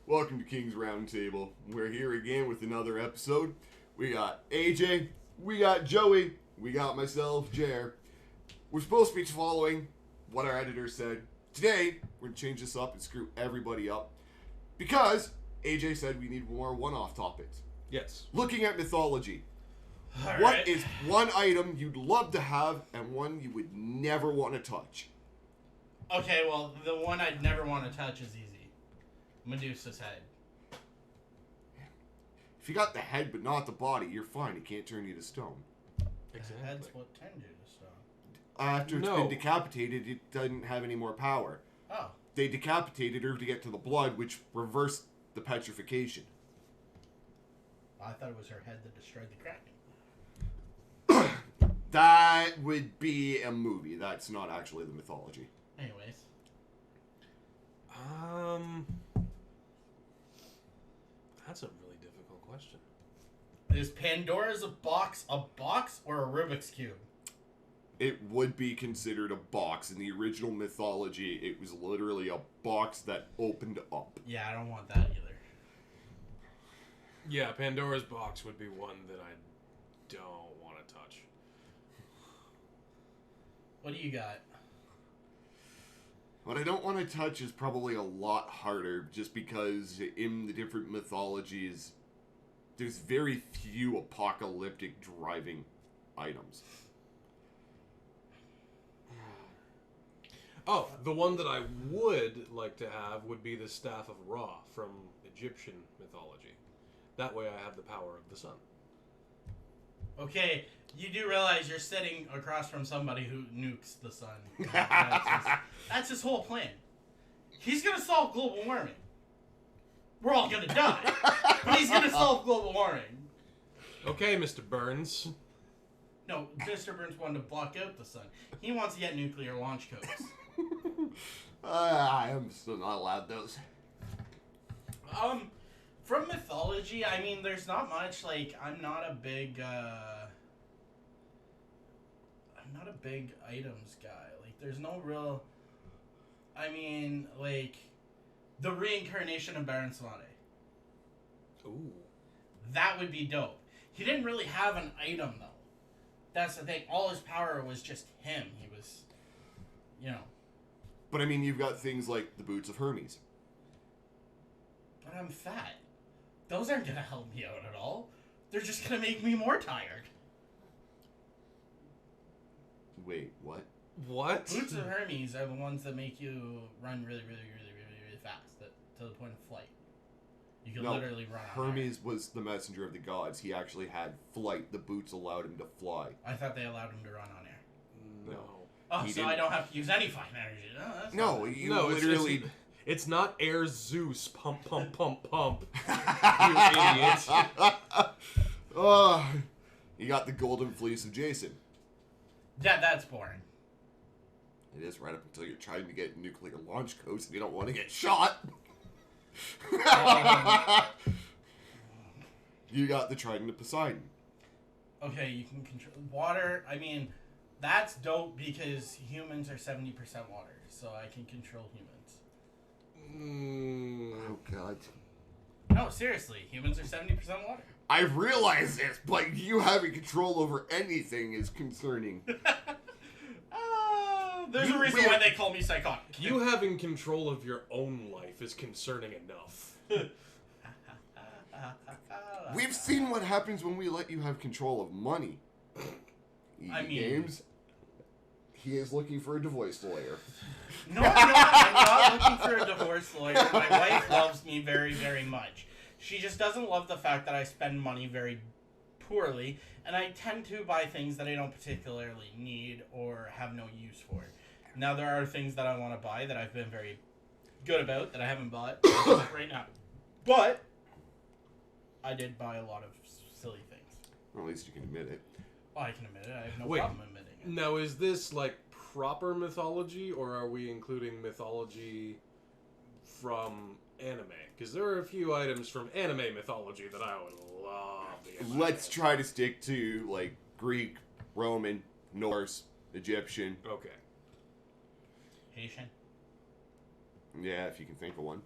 Welcome to King's Roundtable. We're here again with another episode. We got AJ, we got Joey, we got myself, Jer. We're supposed to be following what our editor said. Today, we're going to change this up and screw everybody up because AJ said we need more one-off topics. Yes. Looking at mythology. All What right. is one item you'd love to have and one you would never want to touch? Okay, well, the one I'd never want to touch is easy. Medusa's head. If you got the head but not the body, you're fine. It can't turn you to stone. Exactly. The head's what turned you to stone. After it's No. been decapitated, it doesn't have any more power. Oh. They decapitated her to get to the blood, which reversed the petrification. I thought it was her head that destroyed the Kraken. That would be a movie. That's not actually the mythology. Anyways. That's a really difficult question. Is Pandora's box a box or a Rubik's Cube? It would be considered a box. In the original mythology, it was literally a box that opened up. Yeah, I don't want that either. Yeah, Pandora's box would be one that I don't want to touch. What do you got? What I don't want to touch is probably a lot harder, just because in the different mythologies, there's very few apocalyptic driving items. Oh, the one that I would like to have would be the Staff of Ra from Egyptian mythology. That way I have the power of the sun. Okay, you do realize you're sitting across from somebody who nukes the sun. That's his whole plan. He's gonna solve global warming. We're all gonna die, but he's gonna solve global warming. Okay, Mr. Burns. No, Mr. Burns wanted to block out the sun. He wants to get nuclear launch codes. I am still not allowed those. From mythology, I mean, there's not much. Like, I'm not a big items guy. Like, there's no real. I mean, like, the reincarnation of Baron Samedi. Ooh. That would be dope. He didn't really have an item though. That's the thing. All his power was just him. He was, you know. But I mean, you've got things like the boots of Hermes. But I'm fat. Those aren't gonna help me out at all. They're just gonna make me more tired. Wait, what? What? Boots of Hermes are the ones that make you run really, really, really, really, really fast to the point of flight. You can literally run on Hermes was the messenger of the gods. He actually had flight. The boots allowed him to fly. air. I thought they allowed him to run on air. No. Oh, He so didn't. I don't have to use any fine energy. Oh, that's No, not bad. you No, literally... it's not Air Zeus. Pump, pump, pump, pump. You idiot. Oh, you got the golden fleece of Jason. Yeah, that's boring. It is right up until you're trying to get nuclear launch codes and you don't want to get shot. You got the Trident of Poseidon. Okay, you can control water. I mean, that's dope because humans are 70% water, so I can control humans. Oh, God. No, seriously, humans are 70% water. I realize this, but you having control over anything is concerning. There's a reason why they call me psychotic. You having control of your own life is concerning enough. We've seen what happens when we let you have control of money. I mean- Games. He is looking for a divorce lawyer. No, I'm not looking for a divorce lawyer. My wife loves me very, very much. She just doesn't love the fact that I spend money very poorly, and I tend to buy things that I don't particularly need or have no use for. Now, there are things that I want to buy that I've been very good about that I haven't bought right now. But I did buy a lot of silly things. Well, at least you can admit it. Oh, I can admit it. I have no Wait. problem admitting it. Now, is this like proper mythology, or are we including mythology from anime? Because there are a few items from anime mythology that I would love to get my Let's hands try to stick to, like, Greek, Roman, Norse, Egyptian. on. Okay. Haitian. Yeah, if you can think of one.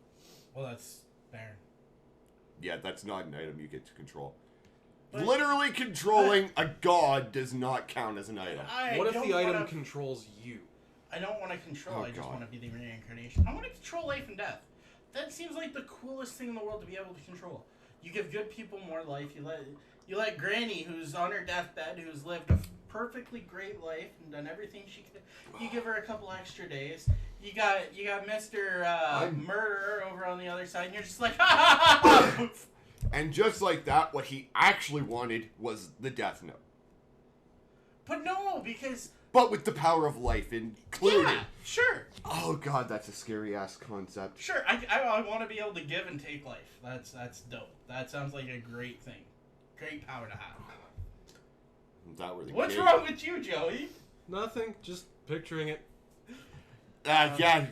Well, that's there. Yeah, that's not an item you get to control. But- Literally controlling a god does not count as an item. What if the item controls you? I don't want to control. Oh, I just God. want to be the reincarnation. I want to control life and death. That seems like the coolest thing in the world to be able to control. You give good people more life. You let Granny, who's on her deathbed, who's lived a perfectly great life and done everything she could. You give her a couple extra days. You got Mr. Murderer over on the other side, and you're just like, ha ha ha ha. And just like that, what he actually wanted was the Death Note. But no, because But with the power of life included. yeah, sure. Oh god, that's a scary ass concept. Sure, I want to be able to give and take life. That's dope. That sounds like a great thing. Great power to have. That were the What's case. wrong with you, Joey? Nothing. Just picturing it. Yeah,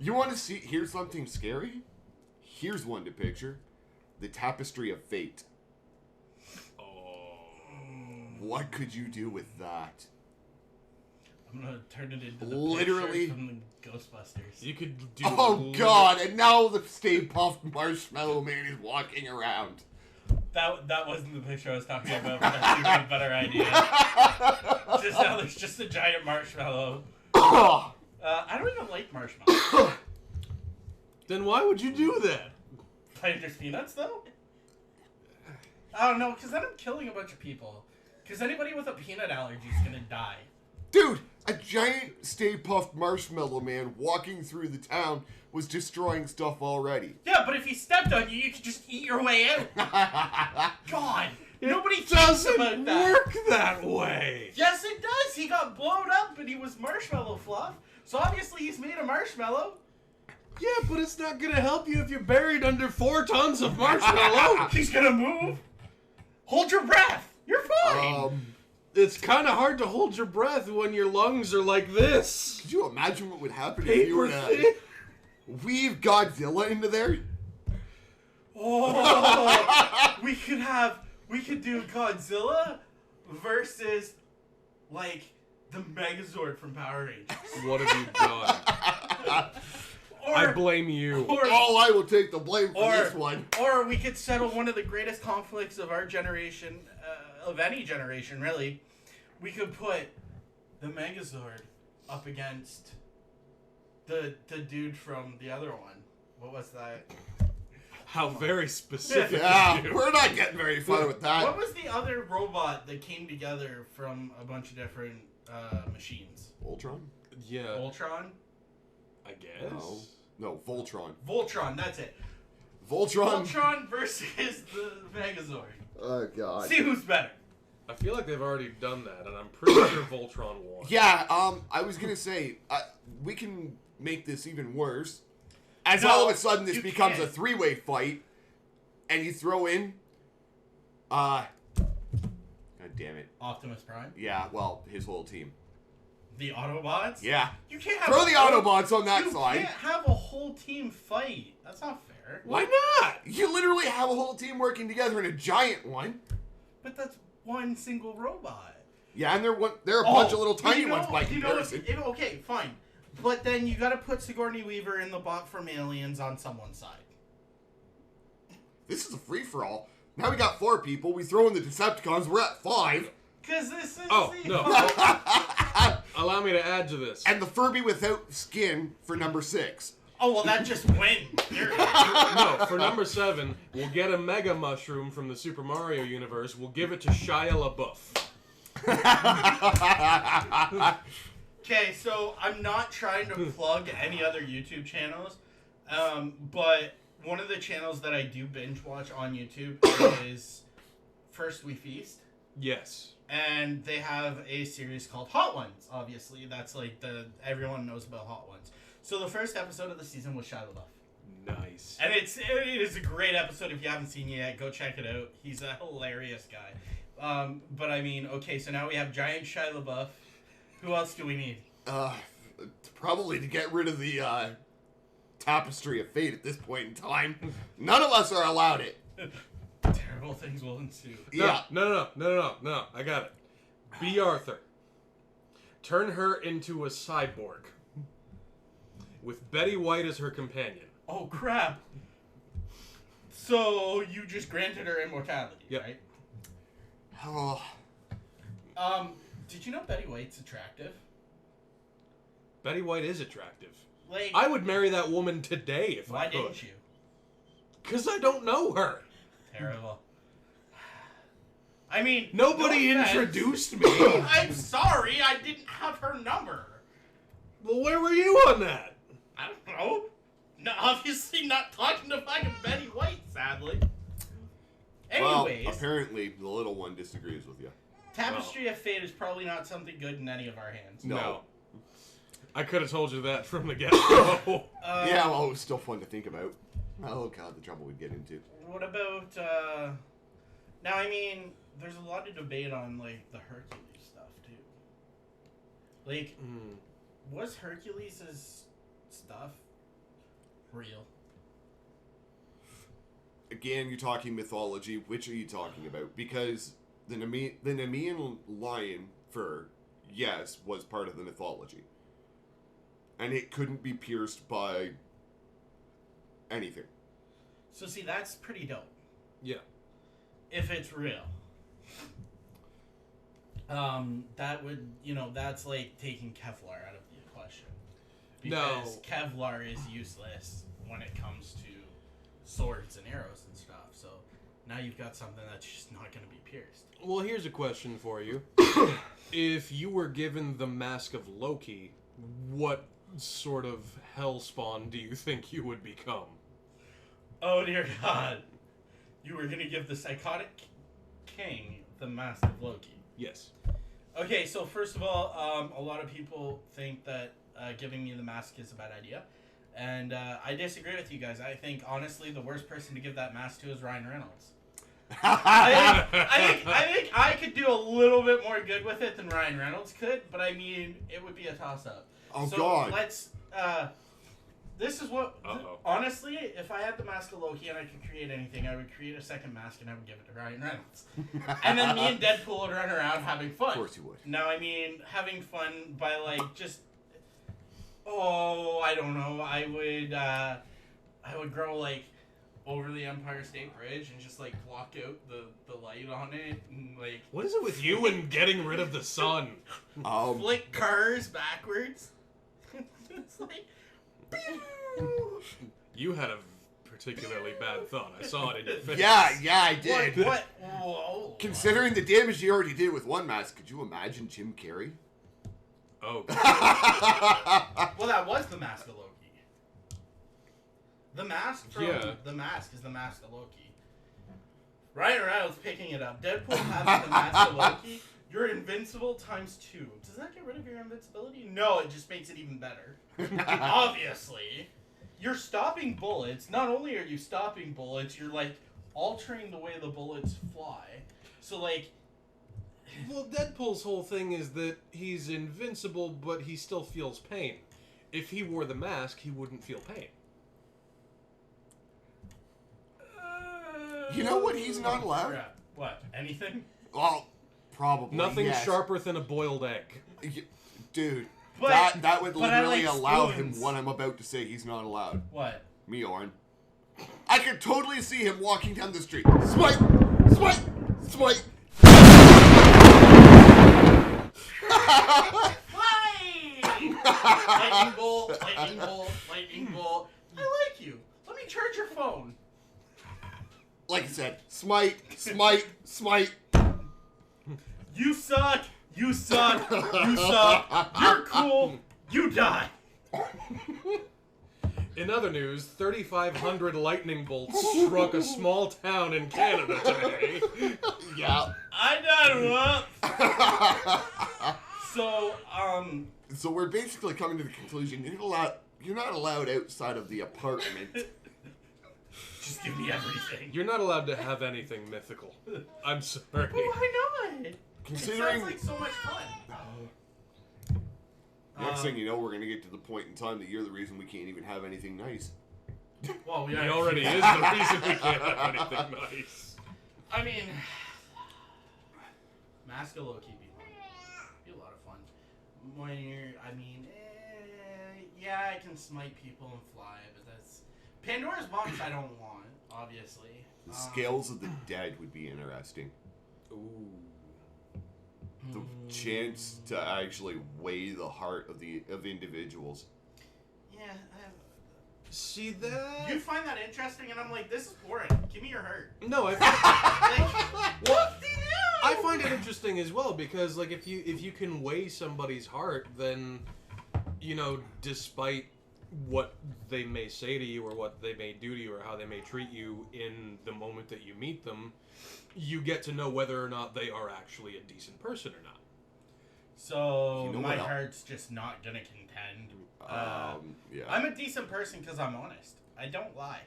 you want to see? Here's something scary. Here's one to picture: the Tapestry of Fate. Oh. What could you do with that? I'm gonna turn it into the Literally. picture from the Ghostbusters. You could do. Oh god! And now the Stay Puft Marshmallow Man is walking around. That wasn't the picture I was talking about, but that's even a better idea. Just now there's just a giant marshmallow. I don't even like marshmallows. Then why would you do that? Playing just peanuts, though? I don't know, because then I'm killing a bunch of people. Because anybody with a peanut allergy is going to die. Dude, a giant Stay Puft Marshmallow Man walking through the town was destroying stuff already. Yeah, but if he stepped on you, you could just eat your way out. God, nobody thinks Doesn't about that. work that way. Yes, it does. He got blown up and he was marshmallow fluff. So obviously he's made of marshmallow. Yeah, but it's not gonna help you if you're buried under 4 tons of marshmallow. He's gonna move. Hold your breath. You're fine. It's kind of hard to hold your breath when your lungs are like this. Could you imagine what would happen if you were Paper to thin. weave Godzilla into there? Oh, we could do Godzilla versus like the Megazord from Power Rangers. What have you done? Or, I blame you. Oh, I will take the blame for this one. Or we could settle one of the greatest conflicts of our generation, of any generation, really. We could put the Megazord up against the dude from the other one. What was that? How very specific. Yeah, of you. we're not getting very far with that. What was the other robot that came together from a bunch of different machines? Voltron? Yeah, Ultron? I guess. No, Voltron. Voltron, that's it. Voltron? Voltron versus the Megazord. Oh, God. See who's better. I feel like they've already done that, and I'm pretty sure Voltron won. Yeah, I was going to say, we can make this even worse. As No, all of a sudden this you becomes can't. a 3-way fight, and you throw in, God damn it. Optimus Prime. Yeah, well, his whole team. The Autobots. Yeah. You can't have Throw a the whole- Autobots on that You side. can't have a whole team fight. That's not fair. Why not? You literally have a whole team working together in a giant one. But that's one single robot. Yeah, and they're a bunch of little but tiny ones by comparison. Okay, fine. But then you gotta put Sigourney Weaver and the bot from Aliens on someone's side. This is a free-for-all. Now we got 4 people. We throw in the Decepticons. We're at 5. Because this is Oh, the no. Allow me to add to this. And the Furby without skin for number 6. Oh, well, that just wins. No, for number 7, we'll get a Mega Mushroom from the Super Mario universe. We'll give it to Shia LaBeouf. Okay, so I'm not trying to plug any other YouTube channels, but one of the channels that I do binge watch on YouTube is First We Feast. Yes. And they have a series called Hot Ones, obviously. That's like everyone knows about Hot Ones. So the first episode of the season was Shia LaBeouf. Nice. And it is a great episode. If you haven't seen it yet, go check it out. He's a hilarious guy. But I mean, okay, so now we have giant Shia LaBeouf. Who else do we need? Probably to get rid of the Tapestry of Fate at this point in time. None of us are allowed it. Terrible things will ensue. Yeah. No. I got it. B. Arthur. Turn her into a cyborg. With Betty White as her companion. Oh, crap. So you just granted her immortality, Yep. right? Oh, Did you know Betty White's attractive? Betty White is attractive. Like, I would marry that woman today if why I could. didn't you? Because I don't know her. Terrible. I mean, Nobody no offense. introduced me. I'm sorry, I didn't have her number. Well, where were you on that? I don't know. No, obviously not talking to fucking Betty White, sadly. Anyways, well, apparently the little one disagrees with you. Tapestry of Fate is probably not something good in any of our hands. No. I could have told you that from the get-go. Yeah, well, it was still fun to think about. Oh god, the trouble we'd get into. What about, now, I mean, there's a lot of debate on, like, the Hercules stuff, too. Like, was Hercules' stuff real? Again, you're talking mythology. Which are you talking about? Because the Nemean lion fur, yes, was part of the mythology. And it couldn't be pierced by anything. So, see, that's pretty dope. Yeah. If it's real. That would, that's like taking Kevlar out of the equation. Because Kevlar is useless when it comes to swords and arrows and stuff. So now you've got something that's just not going to be pierced. Well, here's a question for you. If you were given the Mask of Loki, what sort of hellspawn do you think you would become? Oh, dear God. You were going to give the Psychotic King the Mask of Loki. Yes. Okay, so first of all, a lot of people think that giving me the mask is a bad idea. And I disagree with you guys. I think, honestly, the worst person to give that mask to is Ryan Reynolds. I think I could do a little bit more good with it than Ryan Reynolds could, but I mean, it would be a toss-up. Oh, so God. Let's... this is what... Uh-oh. Honestly, if I had the Mask of Loki and I could create anything, I would create a second mask and I would give it to Ryan Reynolds. And then me and Deadpool would run around having fun. Of course you would. No, I mean, having fun by, like, just... Oh, I don't know. I would grow, like, over the Empire State Bridge and just, like, block out the light on it and, like... What is it with you and getting rid of the sun? Flick cars backwards. It's like... You had a particularly bad thought. I saw it in your face. Yeah, I did. What? Whoa. Considering the damage he already did with one mask, could you imagine Jim Carrey? Oh. Well, that was the Mask of Loki. The mask from The Mask is the Mask of Loki. Ryan Reynolds picking it up. Deadpool having the Mask of Loki. You're invincible times 2. Does that get rid of your invincibility? No, it just makes it even better. Obviously. You're stopping bullets. Not only are you stopping bullets, you're, like, altering the way the bullets fly. So, like... Well, Deadpool's whole thing is that he's invincible, but he still feels pain. If he wore the mask, he wouldn't feel pain. You know what he's not allowed? What? Anything? Well, probably. Nothing yes. sharper than a boiled egg. Dude, But, that would but literally I like allow spoons. him what I'm about to say he's not allowed. What? Me, Oren. I could totally see him walking down the street. Smite! Smite! Smite! Lightning bolt, lightning bolt, lightning bolt. I like you. Let me charge your phone. Like I said, smite, smite, smite. You suck. You suck. You suck. You're cool. You die. In other news, 3,500 lightning bolts struck a small town in Canada today. Yeah. I done what? So we're basically coming to the conclusion you're not allowed outside of the apartment. Just give me everything. You're not allowed to have anything mythical. I'm sorry. Why not? Considering It sounds like so much fun. Next thing you know, we're gonna get to the point in time that you're the reason we can't even have anything nice. Well, He already is the reason we can't have anything nice. I mean, Mask of Loki be a lot of fun. When you're, yeah, I can smite people and fly, Pandora's box I don't want, obviously. The Scales of the Dead would be interesting. Ooh. The chance to actually weigh the heart of individuals. Yeah. See that? You find that interesting, and I'm like, this is boring. Give me your heart. No, I Like, what do you do? I find it interesting as well because, like, if you can weigh somebody's heart, then, you know, despite what they may say to you or what they may do to you or how they may treat you in the moment that you meet them, you get to know whether or not they are actually a decent person or not. So, You know my what heart's just not gonna contend. Yeah. I'm a decent person because I'm honest. I don't lie.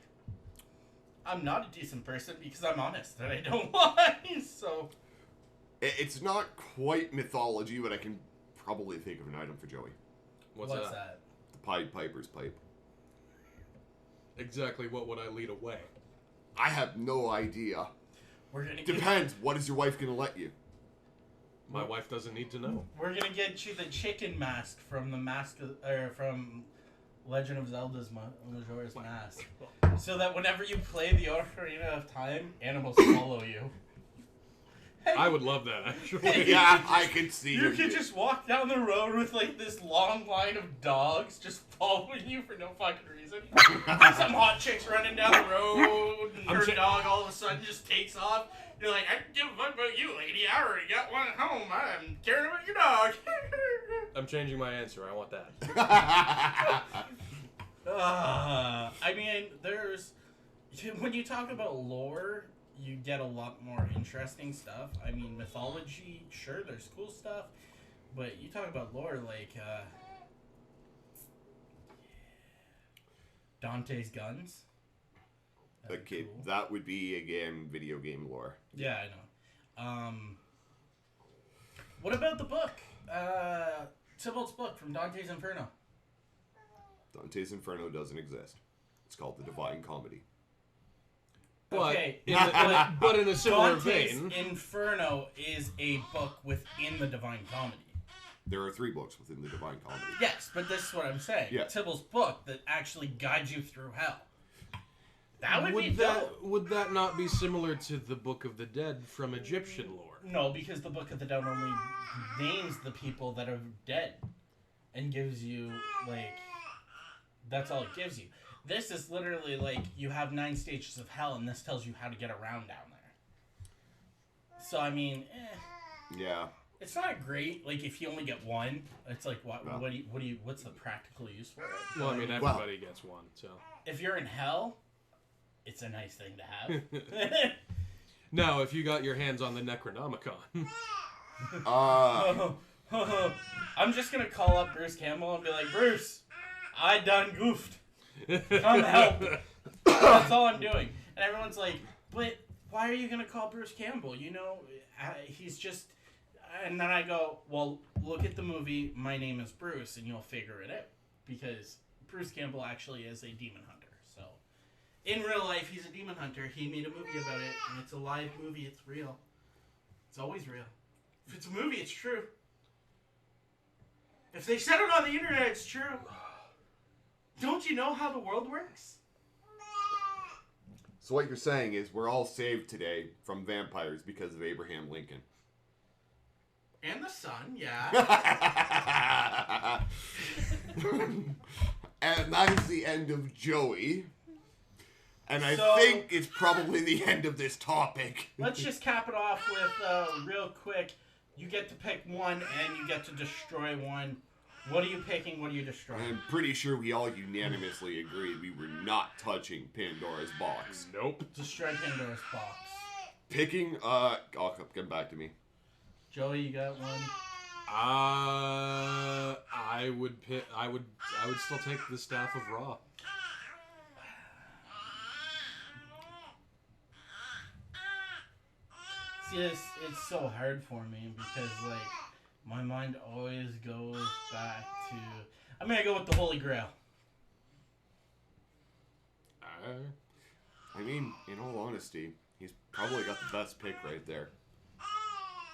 I'm not a decent person because I'm honest and I don't lie. So, It's not quite mythology, but I can probably think of an item for Joey. What's that? The Pied Piper's pipe. Exactly what would I lead away? I have no idea. we're gonna Depends. What is your wife going to let you? My wife doesn't need to know. We're gonna get you the chicken mask from from Legend of Zelda's Majora's Mask, so that whenever you play the Ocarina of Time, animals follow you. Hey, I would love that, actually. Yeah, I can see you could just walk down the road with like this long line of dogs just following you for no fucking reason. Some hot chicks running down the road, and her dog all of a sudden just takes off. You're like, I don't give a fuck about you, lady. I already got one at home. I'm caring about your dog. I'm changing my answer. I want that. I mean, when you talk about lore, you get a lot more interesting stuff. I mean, mythology, sure, there's cool stuff, but you talk about lore, like Dante's guns. That'd be Okay, cool. that would be video game lore. Yeah, I know. What about the book? Tybalt's book from Dante's Inferno. Dante's Inferno doesn't exist. It's called the Divine Comedy. But, Okay, but in a similar Dante's vein... Inferno is a book within the Divine Comedy. There are 3 books within the Divine Comedy. Yes, but this is what I'm saying. Yeah. Tybalt's book that actually guides you through hell. That would be that dope. would that not be similar to the Book of the Dead from Egyptian lore? No, because the Book of the Dead only names the people that are dead and gives you, like, that's all it gives you. This is literally like you have 9 stages of hell, and this tells you how to get around down there. So I mean, Yeah. it's not great. Like if you only get one, it's like what? No. What's the practical use for it? Well, I mean, everybody gets one, so... If you're in hell, it's a nice thing to have. Now, if you got your hands on the Necronomicon... I'm just gonna call up Bruce Campbell and be like, Bruce, I done goofed. Come help. That's all I'm doing. And everyone's like, but why are you gonna call Bruce Campbell? You know, he's just... And then I go, well, look at the movie My Name is Bruce, and you'll figure it out. Because Bruce Campbell actually is a demon hunter. So, in real life, he's a demon hunter. He made a movie about it, and it's a live movie. It's real. It's always real. If it's a movie, it's true. If they said it on the internet, it's true. Don't you know how the world works? So what you're saying is we're all saved today from vampires because of Abraham Lincoln. And the sun, yeah. And that's the end of Joey. And I So- think it's probably the end of this topic. Let's just cap it off with real quick. You get to pick one, and you get to destroy one. What are you picking? What are you destroying? I'm pretty sure we all unanimously agreed we were not touching Pandora's box. Nope. Destroy Pandora's box. Picking, come back to me. Joey, you got one? I would still take the Staff of Ra. See, it's so hard for me because, like, my mind always goes back to... I'm going to go with the Holy Grail. I mean, in all honesty, he's probably got the best pick right there.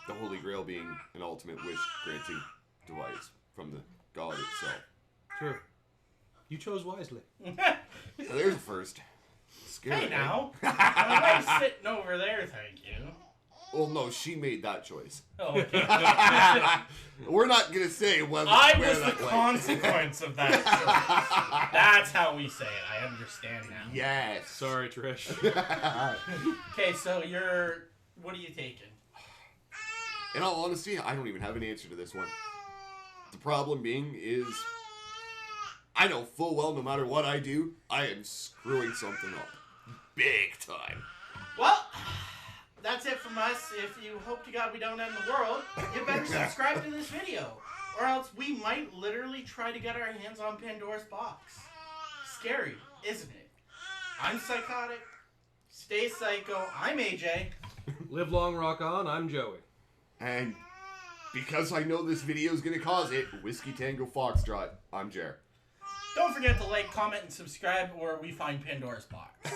The Holy Grail being an ultimate wish-granting device from the god itself. True. You chose wisely. There's a first. Scary. Hey now, my wife's sitting over there, thank you. Well, no, she made that choice. Oh, okay. We're not gonna say whether I where was the that went. consequence of that choice. That's how we say it. I understand now. Yes. Sorry, Trish. Okay, so what are you taking? In all honesty, I don't even have an answer to this one. The problem being is, I know full well no matter what I do, I am screwing something up. Big time. Well, that's it from us. If you hope to God we don't end the world, you better subscribe to this video. Or else we might literally try to get our hands on Pandora's box. Scary, isn't it? I'm Psychotic. Stay psycho. I'm AJ. Live long, rock on. I'm Joey. And because I know this video is going to cause it, Whiskey Tango Foxtrot, I'm Jer. Don't forget to like, comment, and subscribe, or we find Pandora's box.